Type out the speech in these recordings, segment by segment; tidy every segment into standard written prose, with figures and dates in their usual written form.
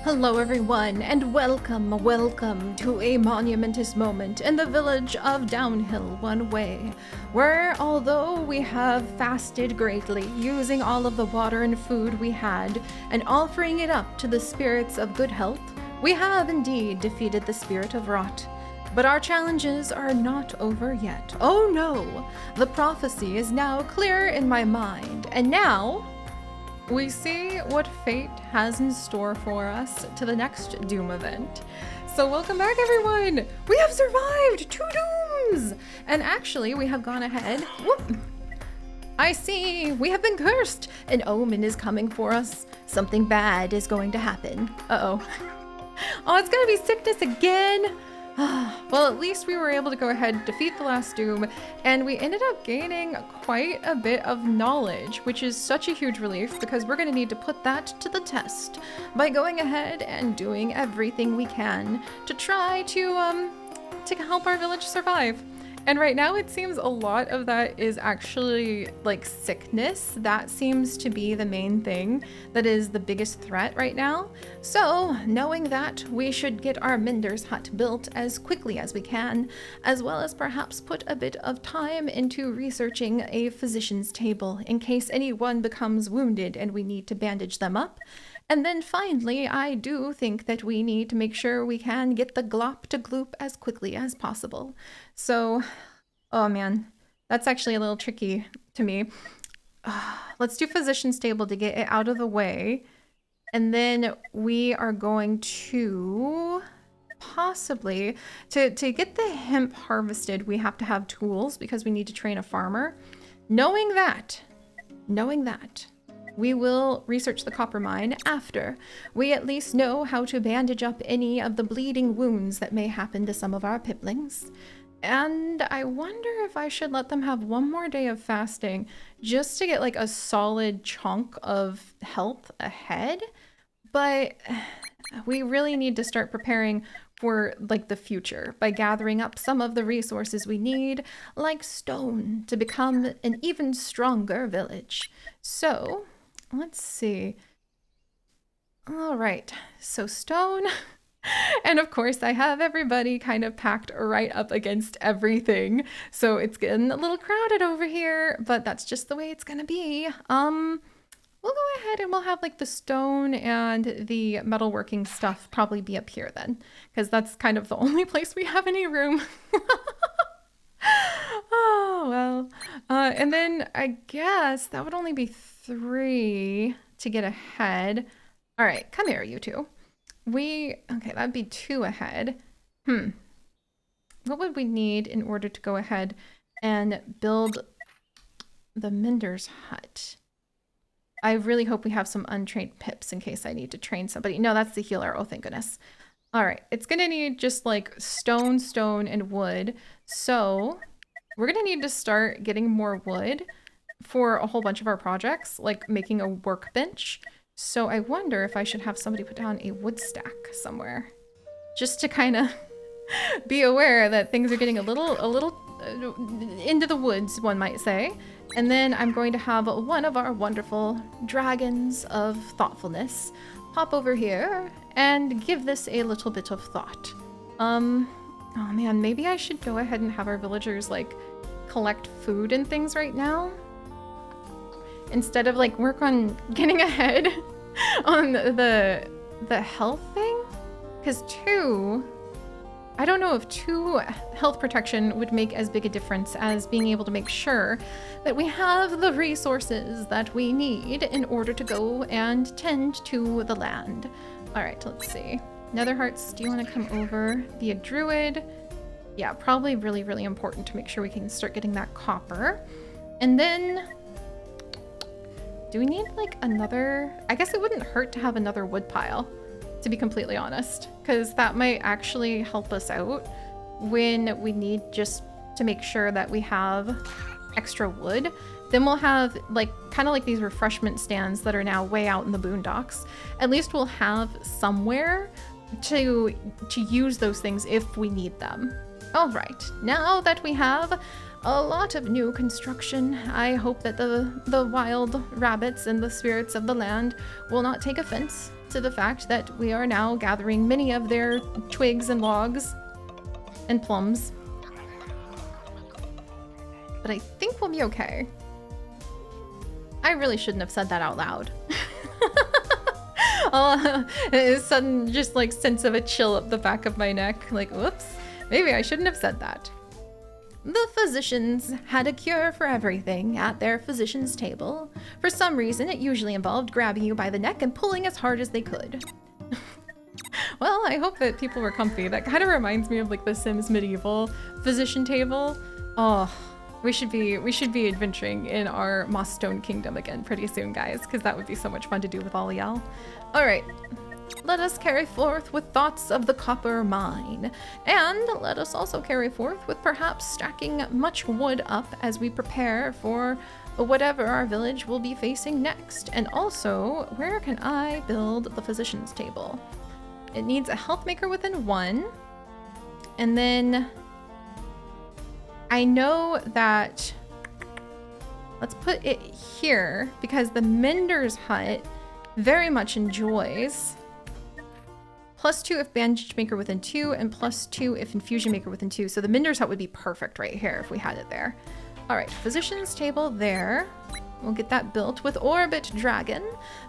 Hello everyone, and welcome to a monumentous moment in the village of Downhill One Way, where although we have fasted greatly, using all of the water and food we had, and offering it up to the spirits of good health, we have indeed defeated the spirit of rot. But our challenges are not over yet. Oh no! The prophecy is now clear in my mind, and now we see what fate has in store for us to the next Doom event. So welcome back everyone! We have survived 2 Dooms! And actually we have gone ahead. Whoop! I see! We have been cursed! An omen is coming for us. Something bad is going to happen. Uh-oh. Oh, it's gonna be sickness again! Well, at least we were able to go ahead and defeat the last Doom, and we ended up gaining quite a bit of knowledge, which is such a huge relief because we're going to need to put that to the test by going ahead and doing everything we can to try to help our village survive. And right now it seems a lot of that is actually like sickness. That seems to be the main thing that is the biggest threat right now. So knowing that, we should get our Mender's hut built as quickly as we can, as well as perhaps put a bit of time into researching a physician's table in case anyone becomes wounded and we need to bandage them up. And then finally, I do think that we need to make sure we can get the glop to gloop as quickly as possible. So, oh man, that's actually a little tricky to me. Let's do physician's table to get it out of the way. And then we are going to possibly, to get the hemp harvested, we have to have tools because we need to train a farmer. Knowing that, we will research the copper mine after we at least know how to bandage up any of the bleeding wounds that may happen to some of our piplings. And I wonder if I should let them have one more day of fasting just to get like a solid chunk of health ahead. But we really need to start preparing for like the future by gathering up some of the resources we need, like stone, to become an even stronger village. So let's see. All right, so stone. And of course I have everybody kind of packed right up against everything. So it's getting a little crowded over here, but that's just the way it's gonna be. We'll go ahead and we'll have like the stone and the metalworking stuff probably be up here then, because that's kind of the only place we have any room. Oh, well. And then I guess that would only be 3 to get ahead. All right, come here, you two. Okay, that'd be 2 ahead. What would we need in order to go ahead and build the Mender's hut? I really hope we have some untrained pips in case I need to train somebody. No, that's the healer. Oh, thank goodness. All right, it's gonna need just like stone, and wood. So we're gonna need to start getting more wood for a whole bunch of our projects, like making a workbench. So I wonder if I should have somebody put down a wood stack somewhere, just to kind of be aware that things are getting a little into the woods, one might say. And then I'm going to have one of our wonderful dragons of thoughtfulness pop over here and give this a little bit of thought. Oh man, maybe I should go ahead and have our villagers like collect food and things right now, instead of like work on getting ahead on the health thing. Because I don't know if 2 health protection would make as big a difference as being able to make sure that we have the resources that we need in order to go and tend to the land. All right, let's see. Netherhearts, do you want to come over? Be a druid. Yeah, probably really important to make sure we can start getting that copper. And then, do we need like another? I guess it wouldn't hurt to have another wood pile, to be completely honest, because that might actually help us out when we need just to make sure that we have extra wood. Then we'll have like kind of like these refreshment stands that are now way out in the boondocks. At least we'll have somewhere to use those things if we need them. All right, now that we have a lot of new construction, I hope that the wild rabbits and the spirits of the land will not take offense to the fact that we are now gathering many of their twigs and logs and plums. But I think we'll be okay. I really shouldn't have said that out loud. A sudden just like sense of a chill up the back of my neck. Like, whoops, maybe I shouldn't have said that. The physicians had a cure for everything at their physician's table. For some reason, it usually involved grabbing you by the neck and pulling as hard as they could. Well, I hope that people were comfy. That kind of reminds me of like the Sims medieval physician table. Oh, we should be adventuring in our Moss Stone Kingdom again pretty soon, guys, because that would be so much fun to do with all y'all. All right. Let us carry forth with thoughts of the copper mine, and let us also carry forth with perhaps stacking much wood up as we prepare for whatever our village will be facing next. And also, where can I build the physician's table? It needs a health maker within 1, and then I know that, let's put it here because the mender's hut very much enjoys +2 if bandage maker within 2, and +2 if infusion maker within 2. So the mender's hut would be perfect right here if we had it there. All right, physician's table there. We'll get that built with Orbit Dragon.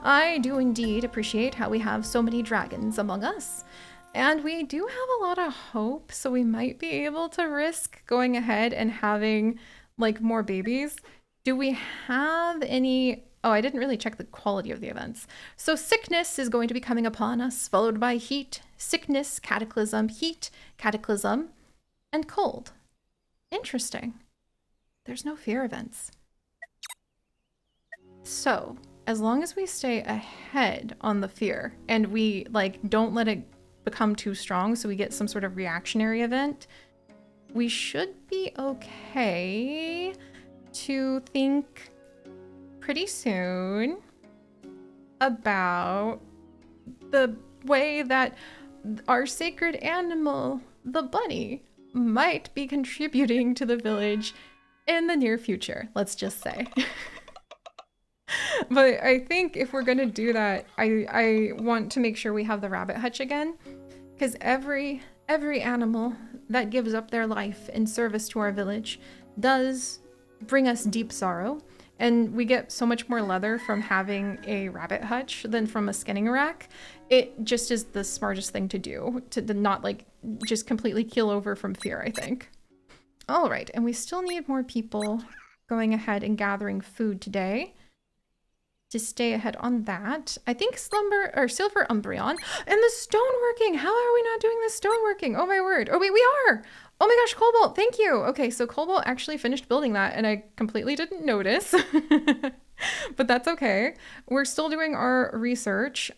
I do indeed appreciate how we have so many dragons among us. And we do have a lot of hope, so we might be able to risk going ahead and having like more babies. Do we have any... Oh, I didn't really check the quality of the events. So sickness is going to be coming upon us, followed by heat, sickness, cataclysm, heat, cataclysm, and cold. Interesting. There's no fear events. So, as long as we stay ahead on the fear and we like don't let it become too strong so we get some sort of reactionary event, we should be okay to think pretty soon about the way that our sacred animal, the bunny, might be contributing to the village in the near future, let's just say. But I think if we're gonna do that, I want to make sure we have the rabbit hutch again, because every animal that gives up their life in service to our village does bring us deep sorrow. And we get so much more leather from having a rabbit hutch than from a skinning rack. It just is the smartest thing to do, to not like just completely keel over from fear, I think. All right, and we still need more people going ahead and gathering food today to stay ahead on that. I think Silver Umbreon and the stoneworking. How are we not doing the stoneworking? Oh my word. Oh wait, we are. Oh my gosh, Cobalt, thank you. Okay, so Cobalt actually finished building that and I completely didn't notice. But that's okay. We're still doing our research.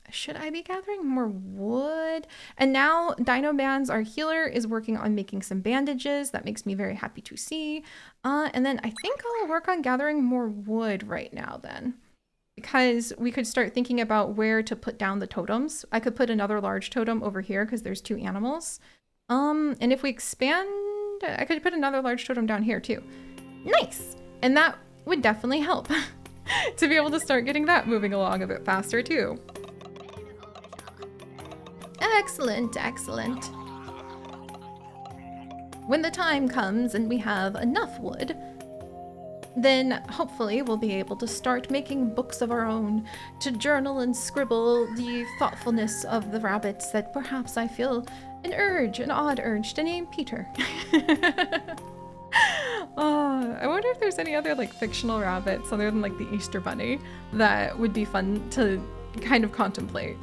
Should I be gathering more wood? And now Dino Man's, our healer, is working on making some bandages. That makes me very happy to see. And then I think I'll work on gathering more wood right now then, because we could start thinking about where to put down the totems. I could put another large totem over here because there's 2 animals. And if we expand, I could put another large totem down here too. Nice. And that would definitely help to be able to start getting that moving along a bit faster too. Excellent, excellent. When the time comes and we have enough wood, then hopefully we'll be able to start making books of our own to journal and scribble the thoughtfulness of the rabbits that perhaps I feel an odd urge to name Peter. I wonder if there's any other like fictional rabbits other than like the Easter Bunny that would be fun to kind of contemplate.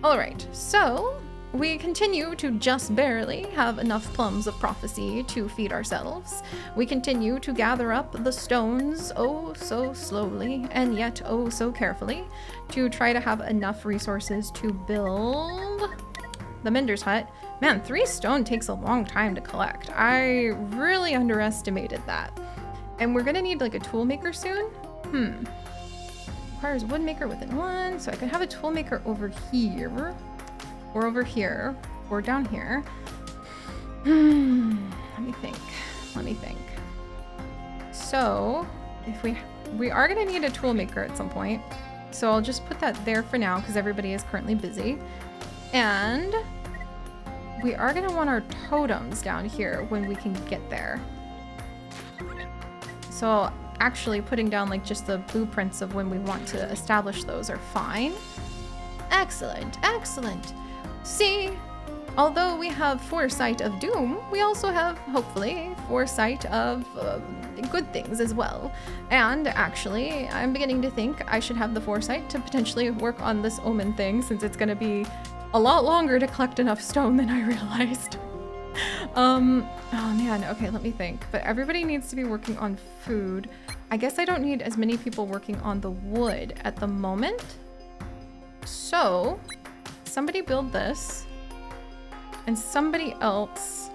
All right, so we continue to just barely have enough plums of prophecy to feed ourselves. We continue to gather up the stones oh so slowly and yet oh so carefully to try to have enough resources to build the Mender's hut. Man, 3 stone takes a long time to collect. I really underestimated that. And we're gonna need like a tool maker soon. Requires wood maker within 1, so I could have a tool maker over here, or over here, or down here. Let me think. So, if we are gonna need a tool maker at some point. So I'll just put that there for now because everybody is currently busy. And we are going to want our totems down here when we can get there. So actually putting down like just the blueprints of when we want to establish those are fine. Excellent, excellent. See, although we have foresight of doom, we also have, hopefully, foresight of good things as well. And actually, I'm beginning to think I should have the foresight to potentially work on this omen thing, since it's going to be a lot longer to collect enough stone than I realized. Oh man, okay, let me think. But everybody needs to be working on food. I guess I don't need as many people working on the wood at the moment. So, somebody build this. And somebody else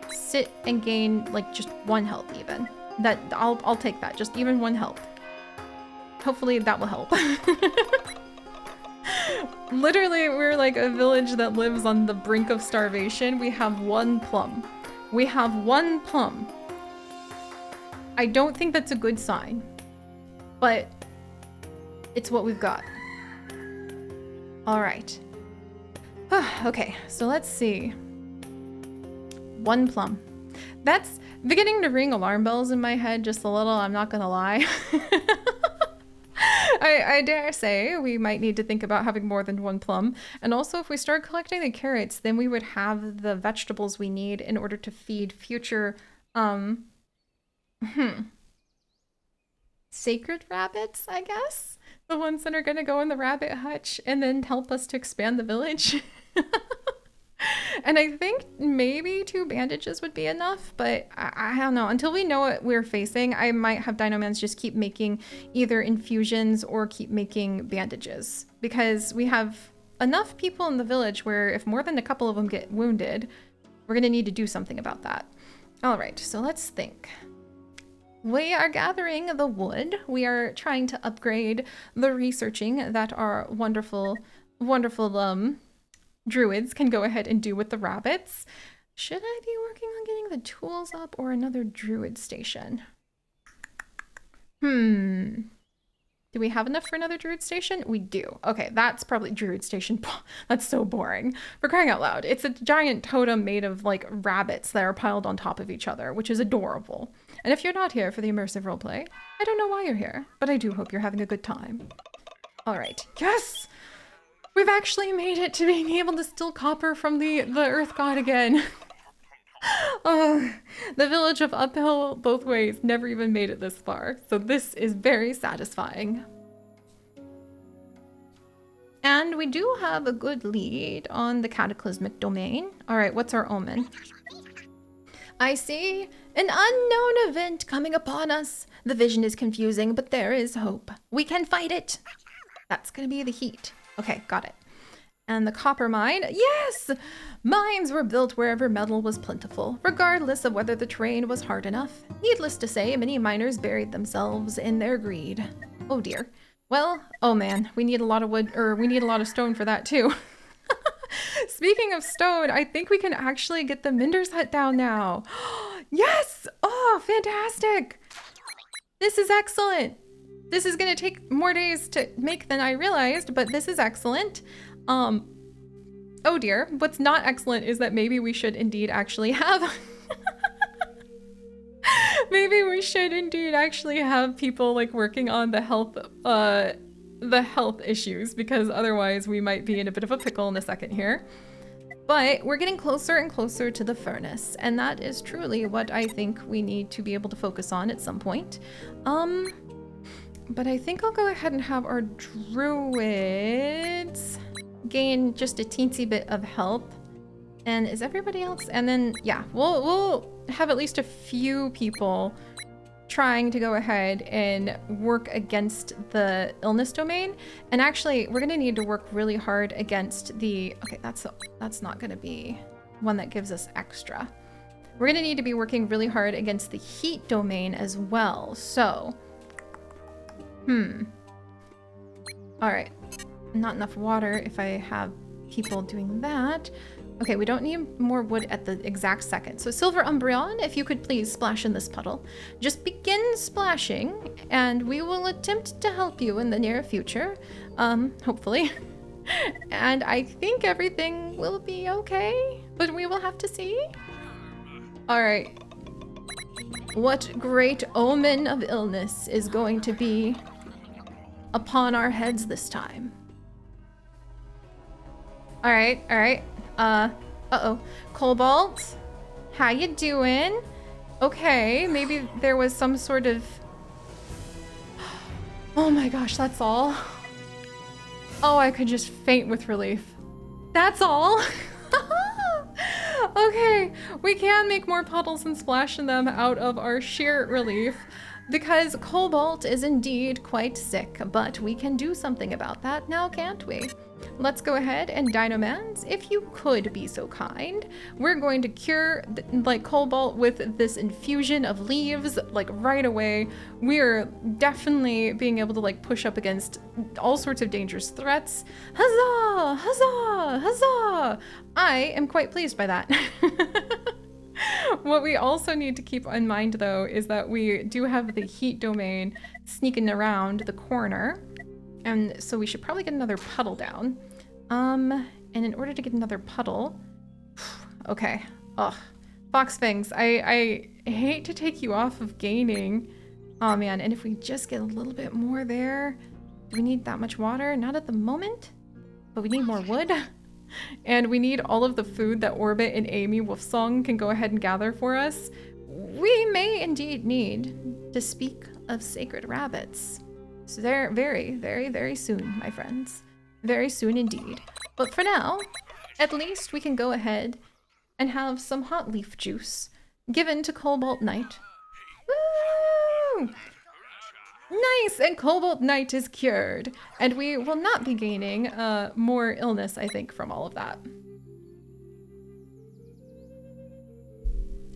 sit and gain like just 1 health even. That I'll take that, just even 1 health. Hopefully that will help. Literally, we're like a village that lives on the brink of starvation. We have 1 plum. We have 1 plum. I don't think that's a good sign, but it's what we've got. All right. Okay, so let's see. 1 plum. That's beginning to ring alarm bells in my head just a little, I'm not gonna lie. I dare say we might need to think about having more than 1 plum. And also, if we start collecting the carrots, then we would have the vegetables we need in order to feed future, sacred rabbits, I guess? The ones that are gonna go in the rabbit hutch and then help us to expand the village. And I think maybe 2 bandages would be enough, but I don't know. Until we know what we're facing, I might have Dinomans just keep making either infusions or keep making bandages. Because we have enough people in the village where if more than a couple of them get wounded, we're gonna need to do something about that. All right, so let's think. We are gathering the wood. We are trying to upgrade the researching that our wonderful, wonderful druids can go ahead and do with the rabbits. Should I be working on getting the tools up or another druid station? Do we have enough for another druid station? We do. Okay, that's probably druid station. That's so boring. For crying out loud. It's a giant totem made of like rabbits that are piled on top of each other, which is adorable. And if you're not here for the immersive roleplay, I don't know why you're here, but I do hope you're having a good time. All right. Yes! We've actually made it to being able to steal copper from the earth god again. Oh, the village of Uphill both ways never even made it this far, so this is very satisfying. And we do have a good lead on the cataclysmic domain. All right, what's our omen? I see an unknown event coming upon us. The vision is confusing, but there is hope. We can fight it. That's gonna be the heat. Okay, got it. And the copper mine, yes! Mines were built wherever metal was plentiful, regardless of whether the terrain was hard enough. Needless to say, many miners buried themselves in their greed. Oh dear. Well, oh man, we need a lot of wood, or we need a lot of stone for that too. Speaking of stone, I think we can actually get the Minder's hut down now. Yes! Oh, fantastic! This is excellent! This is gonna take more days to make than I realized, but this is excellent. Oh dear, what's not excellent is that maybe we should indeed actually have maybe we should indeed actually have people like working on the health issues, because otherwise we might be in a bit of a pickle in a second here. But we're getting closer and closer to the furnace, and that is truly what I think we need to be able to focus on at some point. But I think I'll go ahead and have our druids gain just a teensy bit of health. And is everybody else? And then, yeah, we'll have at least a few people trying to go ahead and work against the illness domain. And actually, we're gonna need to work really hard against the, okay, that's not gonna be one that gives us extra. We're gonna need to be working really hard against the heat domain as well. So, all right, not enough water if I have people doing that. Okay, we don't need more wood at the exact second. So Silver Umbreon, if you could please splash in this puddle. Just begin splashing, and we will attempt to help you in the near future. Hopefully. And I think everything will be okay, but we will have to see. All right. What great omen of illness is going to be upon our heads this time? All right, all right. Uh-oh. Cobalt, how you doing? Okay, maybe there was some sort of... Oh my gosh, that's all? Oh, I could just faint with relief. That's all? Okay, we can make more puddles and splash in them out of our sheer relief because Cobalt is indeed quite sick, but we can do something about that now, can't we? Let's go ahead and Dinomans, if you could be so kind. We're going to cure like Cobalt with this infusion of leaves like right away. We're definitely being able to like push up against all sorts of dangerous threats. Huzzah! Huzzah! Huzzah! I am quite pleased by that. What we also need to keep in mind though is that we do have the heat domain sneaking around the corner. And so we should probably get another puddle down. And in order to get another puddle, okay. Ugh, Fox Fangs, I hate to take you off of gaining. Oh man, and if we just get a little bit more there, do we need that much water? Not at the moment, but we need more wood. And we need all of the food that Orbit and Amy Wolfsong can go ahead and gather for us. We may indeed need to speak of sacred rabbits. So they're very, very, very soon, my friends. Very soon indeed. But for now, at least we can go ahead and have some hot leaf juice given to Cobalt Knight. Woo! Nice! And Cobalt Knight is cured. And we will not be gaining more illness, I think, from all of that.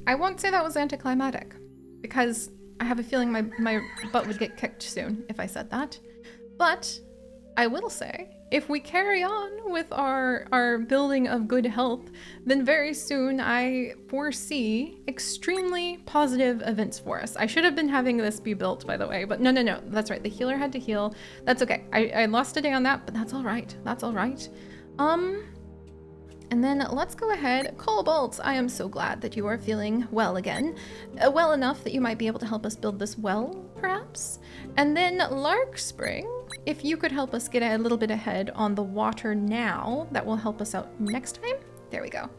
I won't say that was anticlimactic, because I have a feeling my butt would get kicked soon if I said that. But I will say, if we carry on with our building of good health, then very soon I foresee extremely positive events for us. I should have been having this be built, by the way, but no, that's right. The healer had to heal. That's okay. I lost a day on that, but that's all right. That's all right. And then let's go ahead. Cobalt, I am so glad that you are feeling well again. Well enough that you might be able to help us build this well, perhaps. And then Larkspring, if you could help us get a little bit ahead on the water now, that will help us out next time. There we go.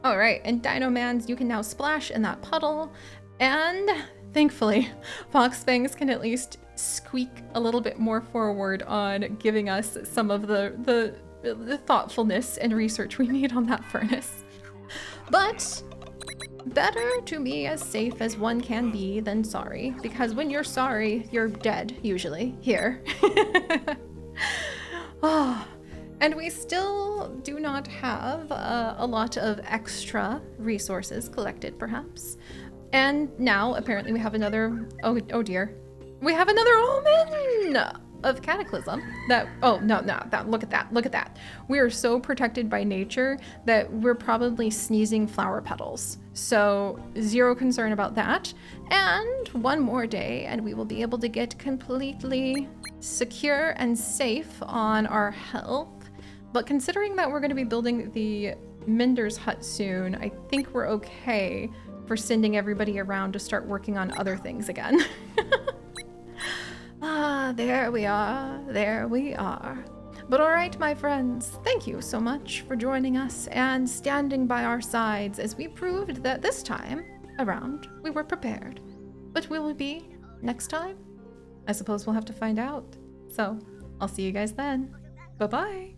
All right, and Dinomans, you can now splash in that puddle. And thankfully, Fox Fangs can at least squeak a little bit more forward on giving us some of the thoughtfulness and research we need on that furnace. But better to be as safe as one can be than sorry, because when you're sorry, you're dead, usually, here. Oh, and we still do not have a lot of extra resources collected, perhaps. And now, apparently, we have another, oh dear. We have another omen of Cataclysm that, oh, no, look at that. We are so protected by nature that we're probably sneezing flower petals. So zero concern about that. And one more day and we will be able to get completely secure and safe on our health. But considering that we're going to be building the Mender's hut soon, I think we're okay for sending everybody around to start working on other things again. Ah, there we are. But all right, my friends, thank you so much for joining us and standing by our sides as we proved that this time around we were prepared. But will we be next time? I suppose we'll have to find out. So I'll see you guys then. Bye-bye.